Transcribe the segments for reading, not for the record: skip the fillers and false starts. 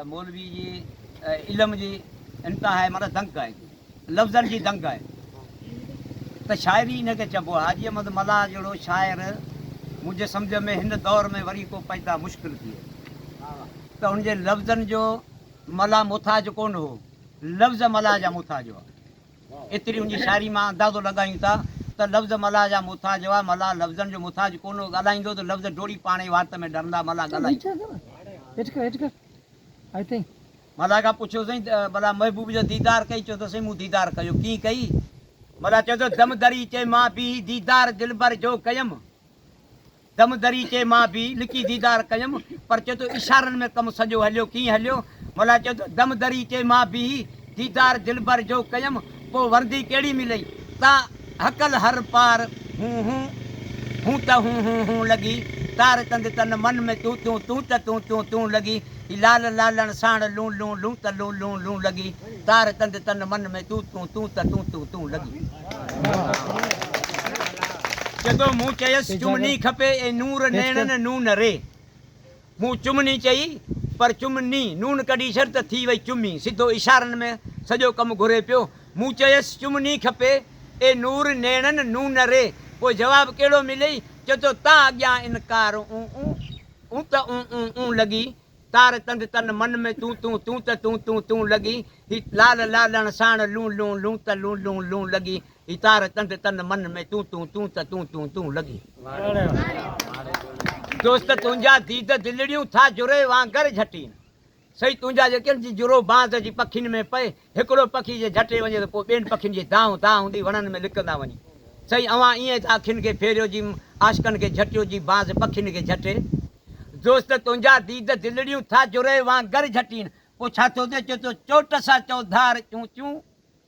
मौलवी जी इल्म जी इंतहा है, मतलब दंग है, लफ़्ज़नि जी दंग है। त शाइरी हिनखे चइबो आहे। हाजी अहमद मला जहिड़ो शाइर मुंहिंजे सम्झ में हिन दौर में वरी को पैदा मुश्किल थी वियो। त हुनजे लफ़्ज़नि जो मला मुथाज कोन हो, लफ़्ज़ मला जा मुथाज हुआ। एतिरी हुनजी शाइरी मां अंदाज़ो लॻायूं था त लफ़्ज़ मला जा मुथाज हुआ। मला लफ़्ज़नि जो मुथाज कोन हो, ॻाल्हाईंदो त लफ़्ज़ डोड़ी पाणे वात में डरंदा। मला ॻाल्हाई मला खां पुछियो साईं भला महबूब जो दीदार कई, चयो त साईं मूं दीदार कयो। कीअं कई? मला चयो त दम दरी चए मां बि दीदार दिलबर जो कयमि, दम दरी चए मां बि लिकी दीदार कयमि, पर चयो त इशारनि में कमु सॼो हलियो। कीअं हलियो? मला चयो त दम दरी चए मां बि दीदार दिलबर जो कयमि, पोइ वर्दी कहिड़ी मिलई ता हकल हर पार हूं त हूं लॻी, तार तंद तन मन में तूं तूं तूं त तूं तूं तूं लॻी, लाल लालण साण लूं लूं लूं त लूं लूं लूं लॻी, तार तंद तन मन में तूं तूं तूं त तूं तूं तूं लॻी। जदों मूं चयसि चुमनी खपे ए नूर नेणनि नून रे, मूं चुमनी चई पर चुमनी नून कढी छॾ त थी वई चुमी, सिधो इशारनि में सॼो कमु घुरे पियो। मूं चयसि चुमनी खपे ए नूर नेणनि नून रे, पोइ जवाबु कहिड़ो मिलई? चयो त तां अॻियां इनकार ऊं त ऊं लॻी, तार तंद तन मन में तूं तूं तूं त तूं तूं तूं लॻी, ही लाल लालण साण लूं लूं लूं त लूं लूं लूं लॻी, ही तार तंद तन मन में तूं तूं तूं त तूं तूं तूं लॻी। दोस्त तुंहिंजा दीद दिलड़ियूं था जुरे वांगर झटीन, सही तुंहिंजा जेके जुरो बांस जी पखियुनि में पए, हिकिड़ो पखी जे झटे वञे त पोइ ॿियनि पखियुनि जी दाऊं दाऊं हूंदी वणनि में लिकंदा वञी। सही अवां ईअं त अखियुनि खे फेरियो जी आशिकनि खे झटियो जी बांस पखियुनि खे झटे। दोस्त तुंहिंजा दीद दिलड़ियूं था जुरे वांगर झटीन, पोइ छा थो थिए? चयो त चोट सां चौधार चूं चूं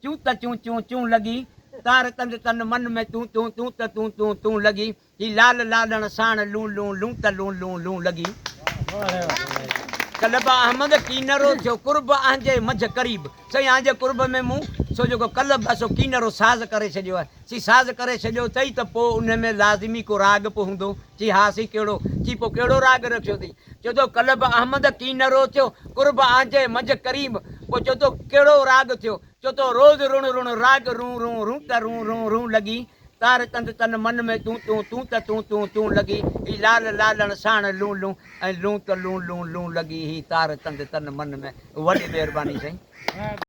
चूं त चूं चूं चूं लॻी, तार तंद तन मन में तूं तूं तूं त तूं तूं तूं लॻी, ही लाल लालण साण लूं लूं लूं त लूं लूं लूं लॻी। कलब अहमद कीनरो थियो कुर्ब आंजे मझ करीब, सही आंजे कुर्ब में मूं सो जेको कलब आहे सो कीनरो साज़ करे छॾियो आहे। सी साज़ करे छॾियो अथई त पोइ उन में लाज़िमी को राग पोइ हूंदो। जी हा सी कहिड़ो? जी पोइ कहिड़ो राग रखियो अथई? चयो त कलब अहमद कीनरो थियो कुर्ब आंजे मझ करीब, पोइ चयो त कहिड़ो राग थियो? चयो त रोज़ रुण रुण राग रूं रूं रूं त रूं रूं रूं लॻी, तार तंद तन मन में तूं तूं तूं त तूं तूं तूं लॻी, ही लाल लालण साण लूं लूं ऐं लूं त लूं लूं लूं लॻी, ही तार तंद तन मन में। वॾी महिरबानी साईं।